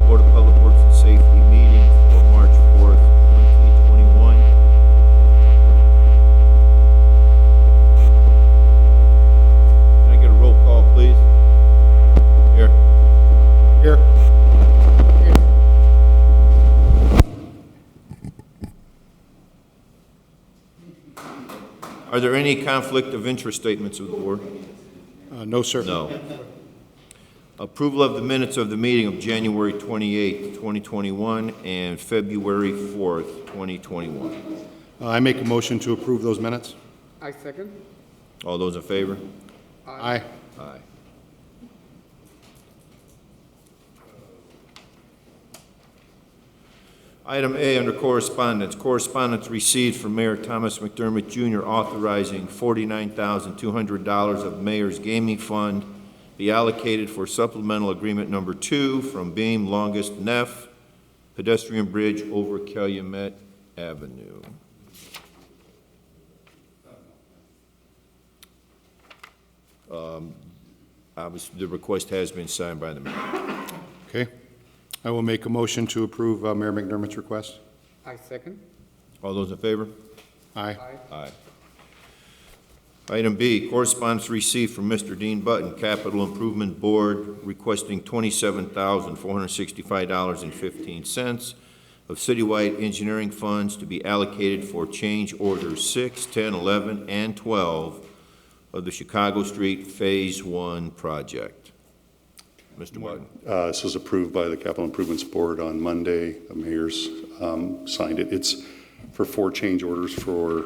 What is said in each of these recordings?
Board of Public Works and Safety meeting for March 4th, 2021. Can I get a roll call, please? Here. Here. Are there any conflict of interest statements of the board? No, sir. No. Approval of the minutes of the meeting of January 28th, 2021 and February 4th, 2021. I make a motion to approve those minutes. I second. All those in favor? Aye. Aye. Item A under correspondence. Correspondence received from Mayor Thomas McDermott Jr. authorizing $49,200 of Mayor's Gaming Fund be allocated for supplemental agreement number 2 from Beam Longest Neff pedestrian bridge over Calumet Avenue. Obviously, the request has been signed by the mayor. Okay. I will make a motion to approve Mayor McDermott's request. I second. All those in favor? Aye. Aye. Item B, correspondence received from Mr. Dean Button, Capital Improvement Board, requesting $27,465.15 of citywide engineering funds to be allocated for change orders 6, 10, 11, and 12 of the Chicago Street Phase 1 project. Mr. Button. This was approved by the Capital Improvements Board on Monday. The mayor's signed it. It's for 4 change orders for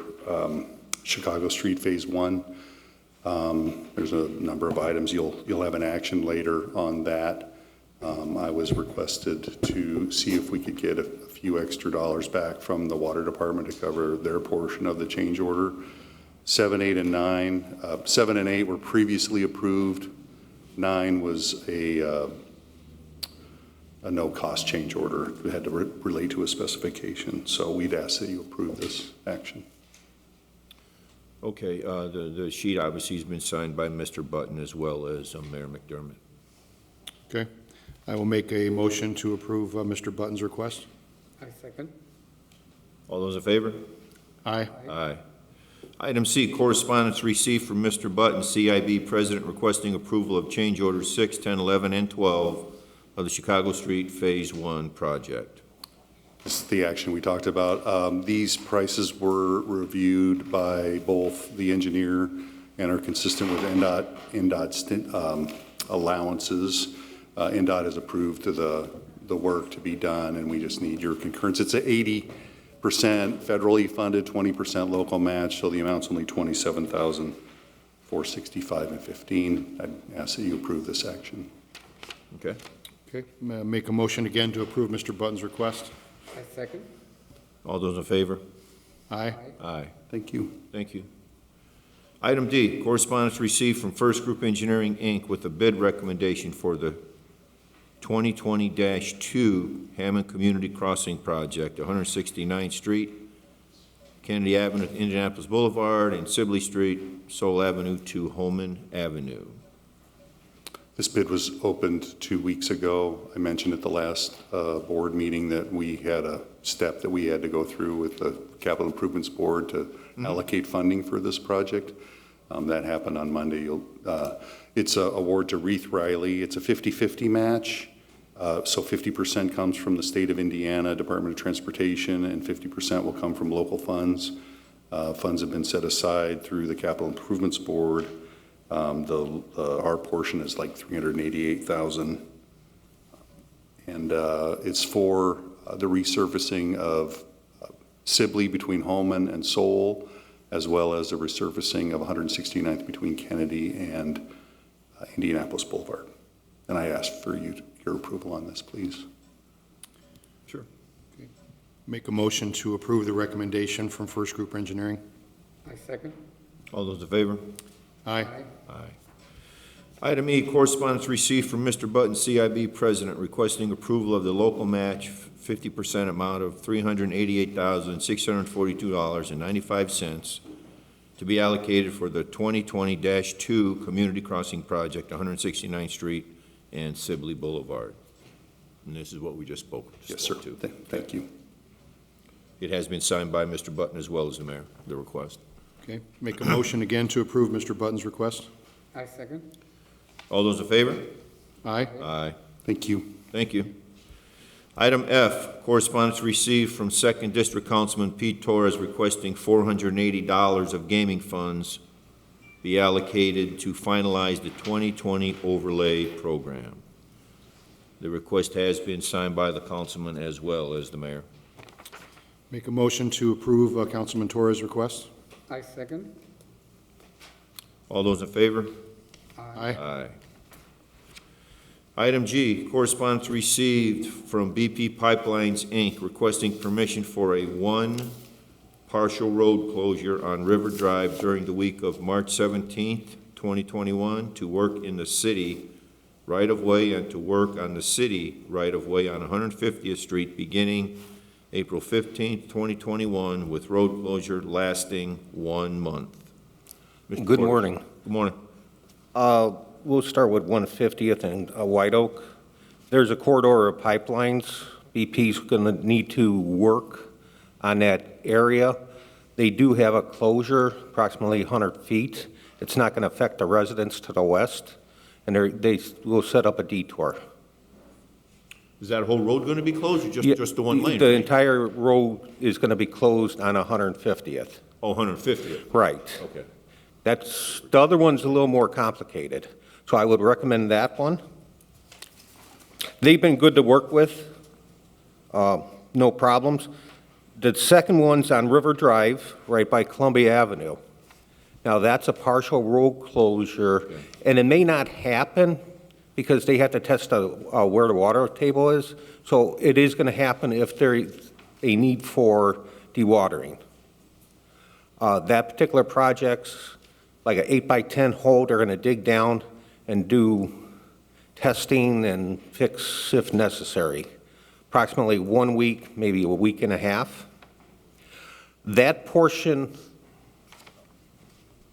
Chicago Street Phase 1. There's a number of items. You'll have an action later on that. I was requested to see if we could get a few extra dollars back from the Water Department to cover their portion of the change order. 7, 8, and 9. 7 and 8 were previously approved. 9 was a no-cost change order. It had to relate to a specification. So we'd ask that you approve this action. Okay, the sheet obviously has been signed by Mr. Button as well as Mayor McDermott. Okay. I will make a motion to approve Mr. Button's request. I second. All those in favor? Aye. Aye. Item C, correspondence received from Mr. Button, CIB President, requesting approval of change orders 6, 10, 11, and 12 of the Chicago Street Phase 1 project. This is the action we talked about. These prices were reviewed by both the engineer and are consistent with NDOT's allowances. NDOT has approved the work to be done, and we just need your concurrence. It's a 80% federally funded, 20% local match, so the amount's only $27,465.15. I'd ask that you approve this action. Okay. Okay. May I make a motion again to approve Mr. Button's request. I second. All those in favor? Aye. Aye. Thank you. Thank you. Item D, correspondence received from First Group Engineering, Inc. with a bid recommendation for the 2020-2 Hammond Community Crossing Project, 169th Street, Kennedy Avenue, Indianapolis Boulevard, and Sibley Street, Soul Avenue to Holman Avenue. This bid was opened 2 weeks ago. I mentioned at the last board meeting that we had a step that we had to go through with the Capital Improvements Board to allocate funding for this project. That happened on Monday. It's an award to Reith Riley. It's a 50-50 match. So 50% comes from the state of Indiana, Department of Transportation, and 50% will come from local funds. Funds have been set aside through the Capital Improvements Board. Our portion is like $388,000, and it's for the resurfacing of Sibley between Holman and Soul, as well as the resurfacing of 169th between Kennedy and Indianapolis Boulevard. And I ask for your approval on this, please. Sure. Okay. Make a motion to approve the recommendation from First Group Engineering. I second. All those in favor? Aye. Aye. Item E, correspondence received from Mr. Button, CIB President, requesting approval of the local match 50% amount of $388,642.95 to be allocated for the 2020-2 Community Crossing Project, 169th Street and Sibley Boulevard. And this is what we just spoke Yes, sir. to. Thank you. It has been signed by Mr. Button as well as the mayor, the request. Okay, make a motion again to approve Mr. Button's request. I second. All those in favor? Aye. Aye. Thank you. Thank you. Item F, correspondence received from Second District Councilman Pete Torres requesting $480 of gaming funds be allocated to finalize the 2020 overlay program. The request has been signed by the councilman as well as the mayor. Make a motion to approve Councilman Torres' request. I second. All those in favor? Aye. Aye. Item G, correspondence received from BP Pipelines, Inc., requesting permission for a one partial road closure on River Drive during the week of March 17th, 2021, to work in the city right-of-way and to work on the city right-of-way on 150th Street beginning April 15th, 2021, with road closure lasting 1 month. Mr. Good Clerk. morning. Good morning. We'll start with 150th and White Oak. There's a corridor of pipelines. BP's going to need to work on that area. They do have a closure, approximately 100 feet. It's not going to affect the residents to the west, and they will set up a detour. Is that whole road going to be closed, or Yeah, just the one lane? The entire road is going to be closed on 150th. Oh, 150th. Right. Okay. The other one's a little more complicated, so I would recommend that one. They've been good to work with, no problems. The second one's on River Drive, right by Columbia Avenue. Now, that's a partial road closure, and it may not happen because they have to test where the water table is, so it is going to happen if there's a need for dewatering. That particular project's like an 8x10 hole. They're going to dig down and do testing and fix if necessary. Approximately 1 week, maybe a week and a half. That portion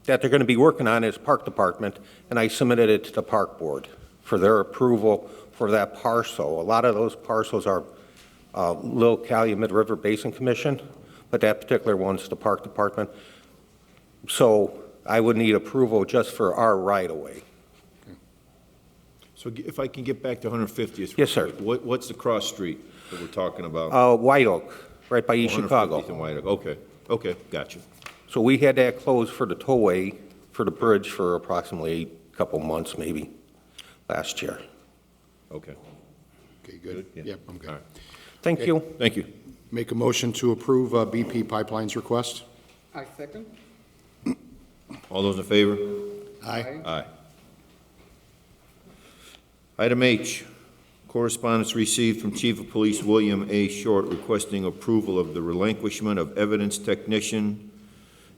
that they're going to be working on is Park Department, and I submitted it to the Park Board for their approval for that parcel. A lot of those parcels are Little Calumet River Basin Commission, but that particular one's the Park Department. So I would need approval just for our right-of-way. So if I can get back to 150th. Yes, sir. What's the cross street that we're talking about? White Oak, right by East 150th Chicago. and White Oak. Okay, gotcha. So we had that closed for the tollway for the bridge for approximately a couple months, maybe, last year. Okay. Okay, good. Yeah. Yep, I'm good. All right. Thank you. Thank you. Make a motion to approve BP Pipeline's request. I second. All those in favor? Aye. Aye. Item H, correspondence received from Chief of Police William A. Short requesting approval of the relinquishment of evidence technician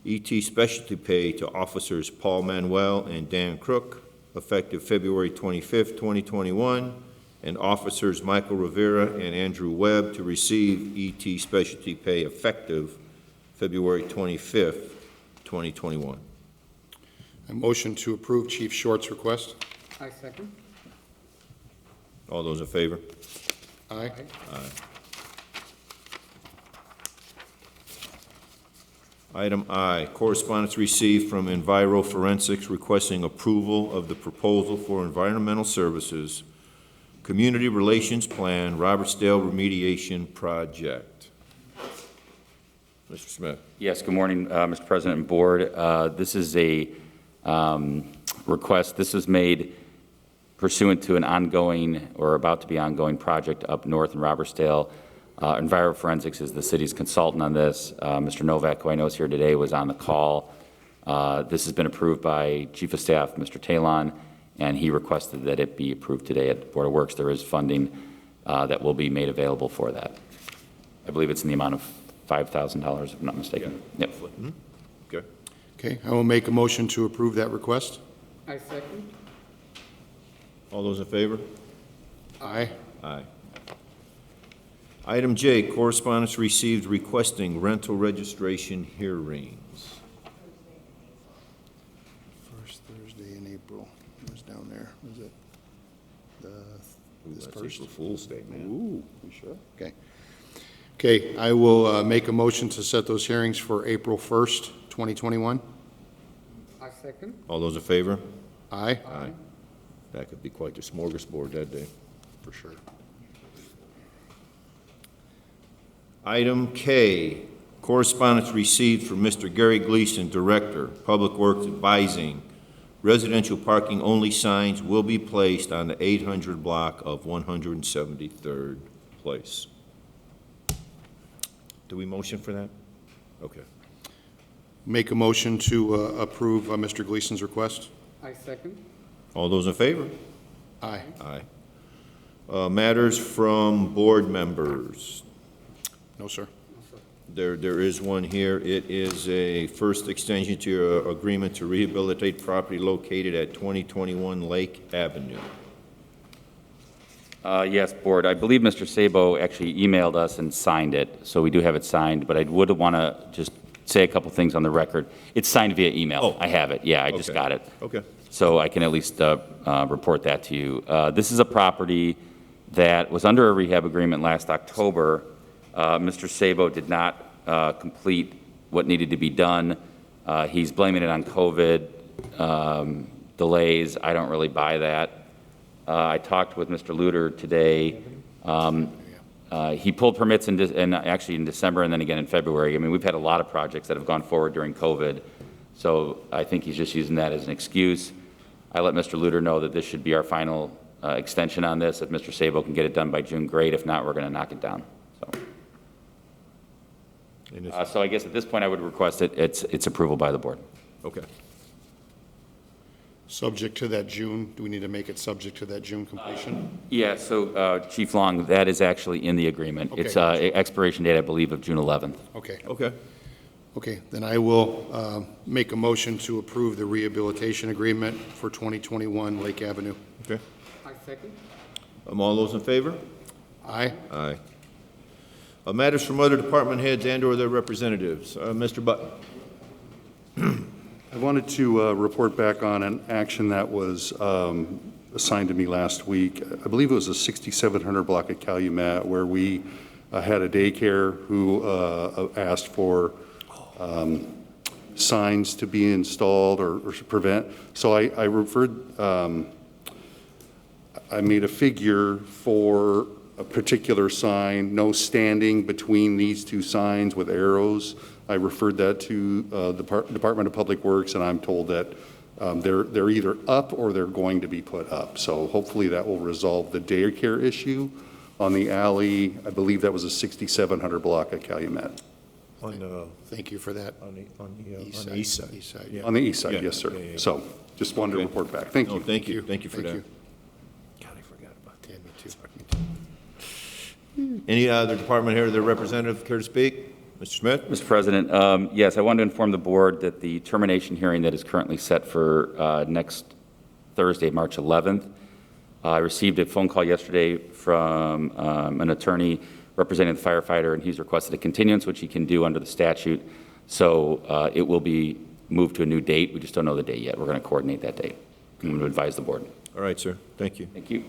ET specialty pay to officers Paul Manuel and Dan Crook, effective February 25th, 2021, and officers Michael Rivera and Andrew Webb to receive ET specialty pay effective February 25th, 2021. A motion to approve Chief Short's request. I second. All those in favor? Aye. Item I, correspondence received from Enviro Forensics requesting approval of the proposal for environmental services, Community Relations Plan, Robertsdale Remediation Project. Mr. Smith. Yes, good morning, Mr. President and Board. This is a request. This was made pursuant to an ongoing or about to be ongoing project up north in Robertsdale. Enviro Forensics is the city's consultant on this. Mr. Novak, who I know is here today, was on the call. This has been approved by Chief of Staff, Mr. Talon, and he requested that it be approved today at Board of Works. There is funding that will be made available for that. I believe it's in the amount of $5,000, if I'm not mistaken. Yeah. Yep. Okay. Okay, I will make a motion to approve that request. I second. All those in favor? Aye. Aye. Item J, correspondence received requesting rental registration hearings. First Thursday in April. It was down there. Was it the That's April Fool's Day, man. Ooh, you sure? Okay. Okay, I will make a motion to set those hearings for April 1st, 2021. I second. All those in favor? Aye? Aye. That could be quite the smorgasbord that day. For sure. Item K, correspondence received from Mr. Gary Gleason, Director, Public Works, advising residential parking only signs will be placed on the 800 block of 173rd Place. Do we motion for that? Okay. Make a motion to approve Mr. Gleason's request. I second. All those in favor? Aye. Aye. Matters from board members. No, sir. There is one here. It is a first extension to your agreement to rehabilitate property located at 2021 Lake Avenue. Yes, Board. I believe Mr. Sabo actually emailed us and signed it, so we do have it signed, but I would want to just say a couple things on the record. It's signed via email. Oh. I have it. Yeah, I just Okay. got it. Okay. So I can at least report that to you. This is a property that was under a rehab agreement last October. Mr. Sabo did not complete what needed to be done. He's blaming it on COVID delays. I don't really buy that. I talked with Mr. Luter today. He pulled permits actually in December and then again in February. I mean, we've had a lot of projects that have gone forward during COVID, so I think he's just using that as an excuse. I let Mr. Luter know that this should be our final extension on this. If Mr. Sabo can get it done by June, great. If not, we're going to knock it down. So I guess at this point, I would request its approval by the board. Okay. Subject to that June, do we need to make it subject to that June completion? Yeah, so Chief Long, that is actually in the agreement. Okay. It's expiration date, I believe, of June 11th. Okay. Okay. Okay, then I will make a motion to approve the rehabilitation agreement for 2021 Lake Avenue. Okay. I second. All those in favor? Aye? Aye. Matters from other department heads and/or their representatives. Mr. Button. I wanted to report back on an action that was assigned to me last week. I believe it was a 6700 block of Calumet where we had a daycare who asked for signs to be installed or to prevent. So I referred, I made a figure for a particular sign, no standing between these two signs with arrows. I referred that to the Department of Public Works, and I'm told that they're either up or they're going to be put up. So hopefully that will resolve the daycare issue on the alley. I believe that was a 6700 block at Calumet. Thank you for that. On the East side. East side, yeah. On the east side, Yeah, yes, sir. yeah, yeah. So just wanted to Okay. report back. Thank Oh, you. thank you. Thank you for Thank that. you. God, I forgot about that. Yeah, me too. Any other department head or their representative care to speak? Mr. Smith? Mr. President, yes, I wanted to inform the board that the termination hearing that is currently set for next Thursday, March 11th, I received a phone call yesterday from an attorney representing the firefighter, and he's requested a continuance, which he can do under the statute. So it will be moved to a new date. We just don't know the date yet. We're going to coordinate that date. I'm going to advise the board. All right, sir. Thank you. Thank you.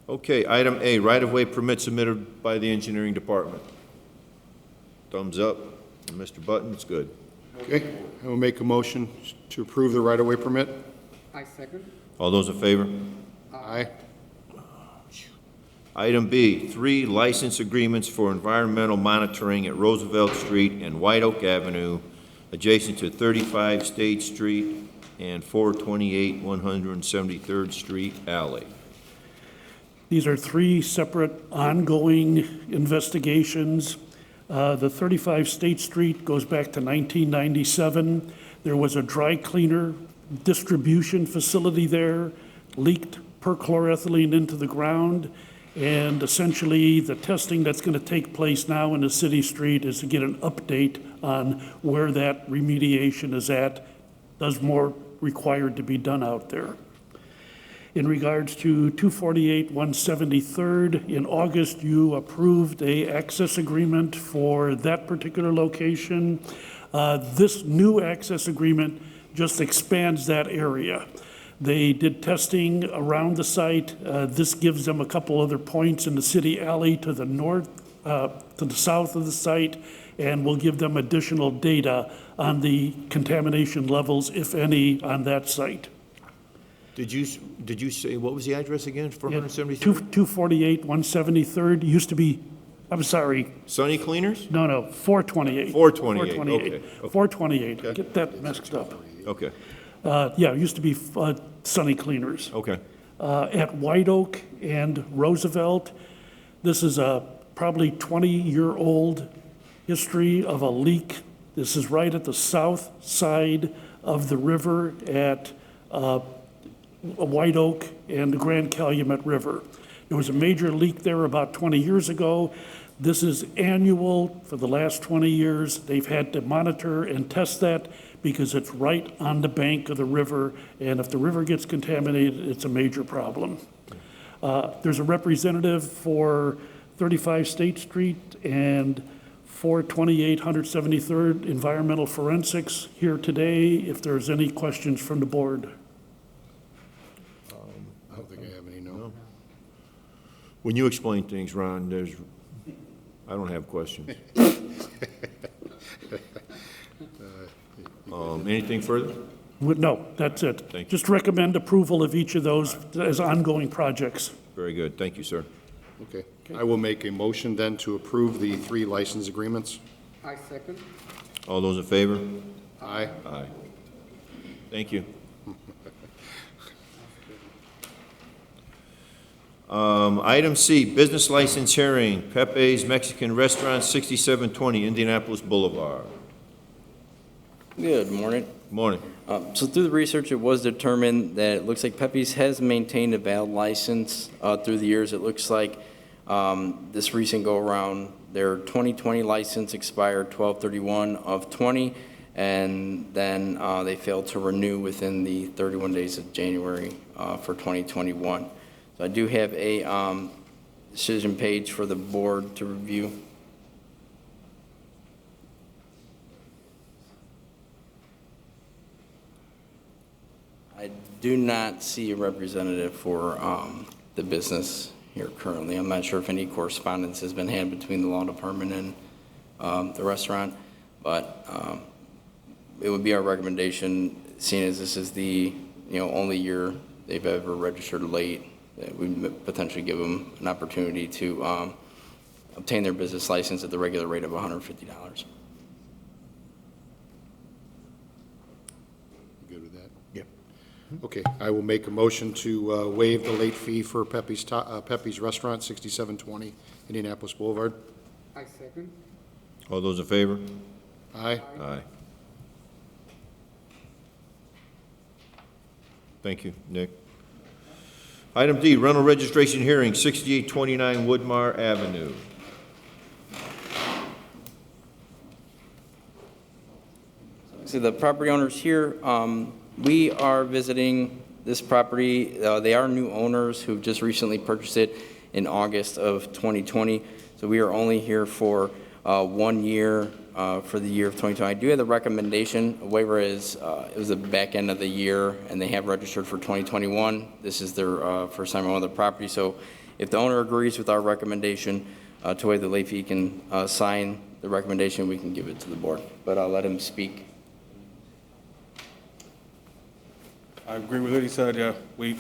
Okay, item A, right-of-way permit submitted by the engineering department. Thumbs up. And Mr. Button, it's good. Okay, I will make a motion to approve the right-of-way permit. I second. All those in favor? Aye. Item B, 3 license agreements for environmental monitoring at Roosevelt Street and White Oak Avenue, adjacent to 35 State Street and 428 173rd Street Alley. These are 3 separate ongoing investigations. The 35 State Street goes back to 1997. There was a dry cleaner distribution facility there, leaked perchloroethylene into the ground, and essentially the testing that's going to take place now in the city street is to get an update on where that remediation is at. Does more required to be done out there? In regards to 248 173rd, in August, you approved a access agreement for that particular location. This new access agreement just expands that area. They did testing around the site. This gives them a couple other points in the city alley to the north, to the south of the site, and will give them additional data on the contamination levels, if any, on that site. Did you say, what was the address again for Yeah, 173? 248, 173rd, used to be, I'm sorry, Sunny Cleaners? no, 428. 428, okay. 428, get that messed up. Okay, Yeah, it used to be Sunny Cleaners. okay. At White Oak and Roosevelt, this is a probably 20-year-old history of a leak. This is right at the south side of the river at White Oak and the Grand Calumet River. There was a major leak there about 20 years ago. This is annual for the last 20 years. They've had to monitor and test that because it's right on the bank of the river, and if the river gets contaminated, it's a major problem. There's a representative for 35 State Street and 428 173rd Environmental Forensics here today, if there's any questions from the board. I don't think I have any, no. When you explain things, Ron, I don't have questions. Anything further? No, that's it. Thank you. Just recommend approval of each of those as ongoing projects. Very good, thank you, sir. Okay. I will make a motion then to approve the 3 license agreements. I second. All those in favor? Aye. Aye. Thank you. Item C, business license hearing, Pepe's Mexican Restaurant, 6720 Indianapolis Boulevard. Good morning. Morning. So through the research, it was determined that it looks like Pepe's has maintained a valid license through the years. It looks like this recent go-around, their 2020 license expired 12/31 of 20, and then they failed to renew within the 31 days of January for 2021. So I do have a decision page for the board to review. I do not see a representative for the business here currently. I'm not sure if any correspondence has been had between the law department and the restaurant, but it would be our recommendation, seeing as this is the only year they've ever registered late, that we potentially give them an opportunity to obtain their business license at the regular rate of $150. Good with that? Yep. Okay, I will make a motion to waive the late fee for Pepe's Restaurant, 6720 Indianapolis Boulevard. I second. All those in favor? Aye. Aye. Thank you, Nick. Item D, rental registration hearing, 6829 Woodmar Avenue. So the property owners here, we are visiting this property. They are new owners who've just recently purchased it in August of 2020. So we are only here for 1 year for the year of 2020. I do have the recommendation. A waiver is, it was the back end of the year, and they have registered for 2021. This is their first time on the property. So if the owner agrees with our recommendation to waive the late fee, can sign the recommendation, we can give it to the board. But I'll let him speak. I agree with what he said, yeah. We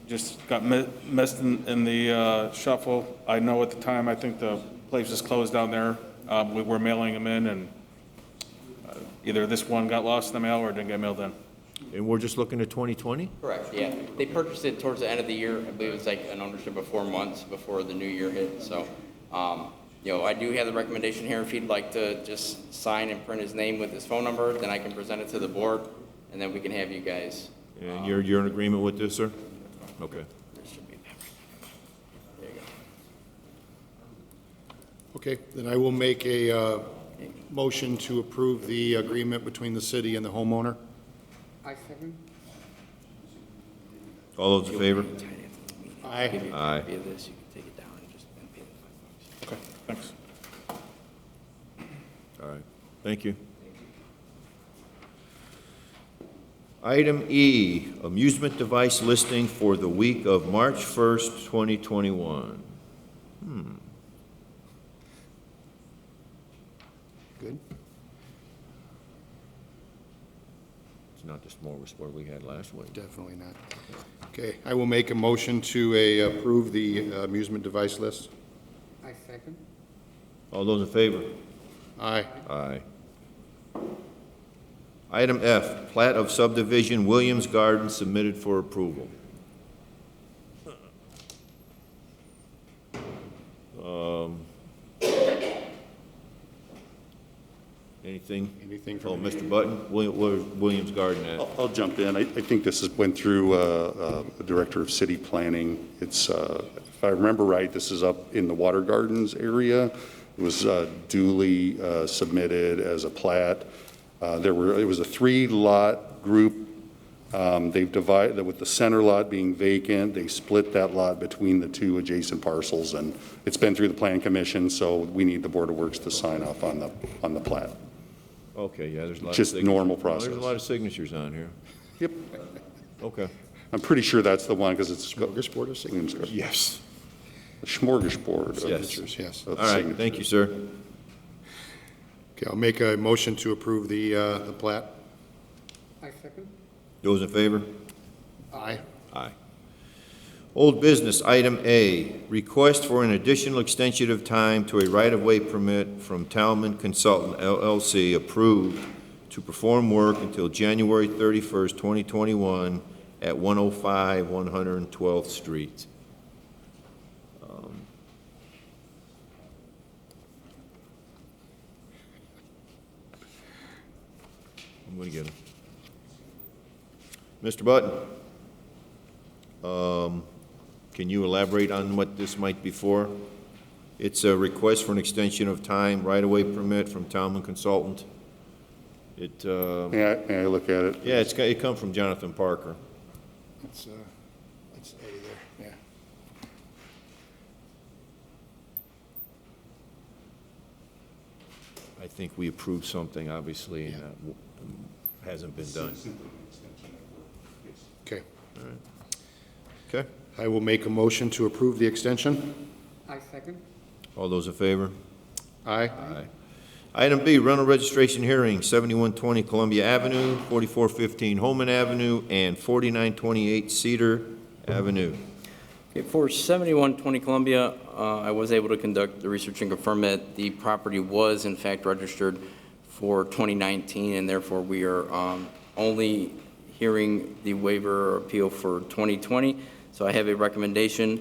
just got messed in the shuffle. I know at the time, I think the place is closed down there. We were mailing them in, and either this one got lost in the mail or it didn't get mailed in. And we're just looking at 2020? Correct, yeah. They purchased it towards the end of the year. I believe it was like an ownership of 4 months before the new year hit. So, I do have the recommendation here. If he'd like to just sign and print his name with his phone number, then I can present it to the board, and then we can have you guys. And you're in agreement with this, sir? Okay. There should be that. There you go. Okay, then I will make a motion to approve the agreement between the city and the homeowner. I second. All those in favor? Aye. Give you a Aye. copy of this. You can take it down and just pay the $5. Okay, thanks. All right, thank you. Item E, amusement device listing for the week of March 1st, 2021. Good? It's not the smorgasbord we had last week. Definitely not. Okay, I will make a motion to approve the amusement device list. I second. All those in favor? Aye. Aye. Item F, plat of subdivision Williams Garden submitted for approval. Anything from? Oh, Mr. Button, where's Williams Garden at? I'll jump in. I think this went through a Director of City Planning. It's, if I remember right, this is up in the Water Gardens area. It was duly submitted as a plat. It was a 3-lot group. They've divided, with the center lot being vacant, they split that lot between the 2 adjacent parcels, and it's been through the Plan Commission, so we need the Board of Works to sign off on the plat. Okay, yeah, there's a lot of Just signatures. normal Well, process. There's a lot of signatures on here. Yep. Okay. I'm pretty sure that's the one, because it's Smorgasbord of signatures. Yes. a smorgasbord of Yes. Signatures, yes. of All right, signatures. thank you, sir. Okay, I'll make a motion to approve the plat. I second. Those in favor? Aye. Aye. Old business, item A, request for an additional extension of time to a right-of-way permit from Talman Consultant LLC approved to perform work until January 31st, 2021 at 105 112th Street. I'm going to get him. Mr. Button, can you elaborate on what this might be for? It's a request for an extension of time, right-of-way permit from Talman Consultant. It, May I look at it? yeah, it come from Jonathan Parker. It's A there, yeah. I think we approved something, obviously, and hasn't been done. Okay. Okay, I will make a motion to approve the extension. I second. all those in favor? Aye. Aye. Item B, rental registration hearing, 7120 Columbia Avenue, 4415 Holman Avenue, and 4928 Cedar Avenue. Okay, for 7120 Columbia, I was able to conduct the research and confirm that the property was in fact registered for 2019, and therefore we are only hearing the waiver or appeal for 2020. So I have a recommendation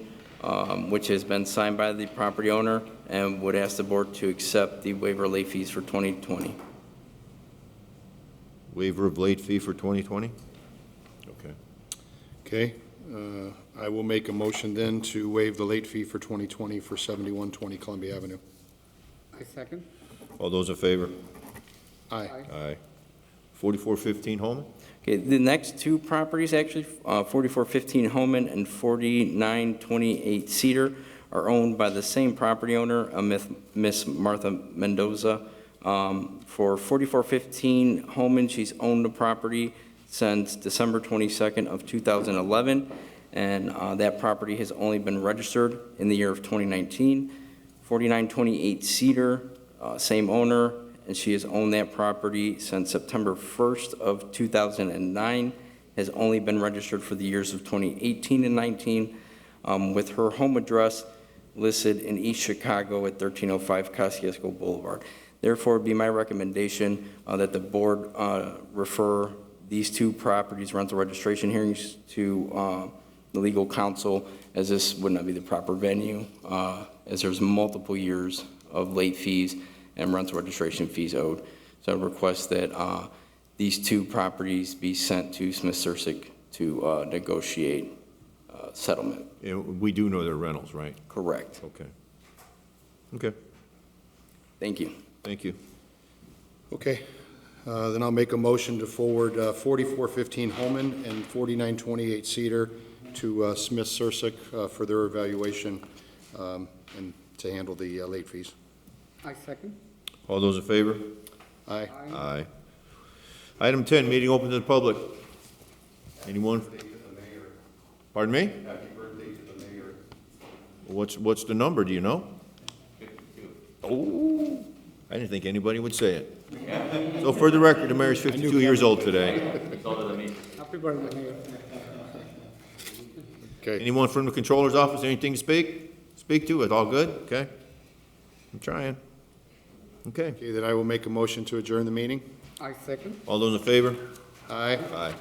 which has been signed by the property owner and would ask the board to accept the waiver of late fees for 2020. Waiver of late fee for 2020? Okay. Okay, I will make a motion then to waive the late fee for 2020 for 7120 Columbia Avenue. I second. All those in favor? Aye. Aye. 4415 Holman? Okay, the next two properties, actually, 4415 Holman and 4928 Cedar, are owned by the same property owner, Miss Martha Mendoza. For 4415 Holman, she's owned the property since December 22nd of 2011, and that property has only been registered in the year of 2019. 4928 Cedar, same owner, and she has owned that property since September 1st of 2009, has only been registered for the years of 2018 and 19, with her home address listed in East Chicago at 1305 Kosciuszko Boulevard. Therefore, it'd be my recommendation that the board refer these two properties, rental registration hearings, to the legal counsel, as this would not be the proper venue, as there's multiple years of late fees and rental registration fees owed. So I request that these two properties be sent to Smith-Cersic to negotiate settlement. And we do know they're rentals, right? Correct. Okay. Okay, Thank you. thank you. Okay, then I'll make a motion to forward 4415 Holman and 4928 Cedar to Smith-Cersic for their evaluation and to handle the late fees. I second. All those in favor? Aye. Aye. Item 10, meeting open to the public. Anyone? Pardon me? Happy birthday to the mayor. What's the number, do you know? 52. Oh, I didn't think anybody would say it. So for the record, the mayor's 52 years old today. Happy birthday, Mayor. Okay. Anyone from the controller's office, anything to speak to? It's all good? Okay. I'm trying. Okay. Okay, then I will make a motion to adjourn the meeting. I second. All those in favor? Aye. Aye.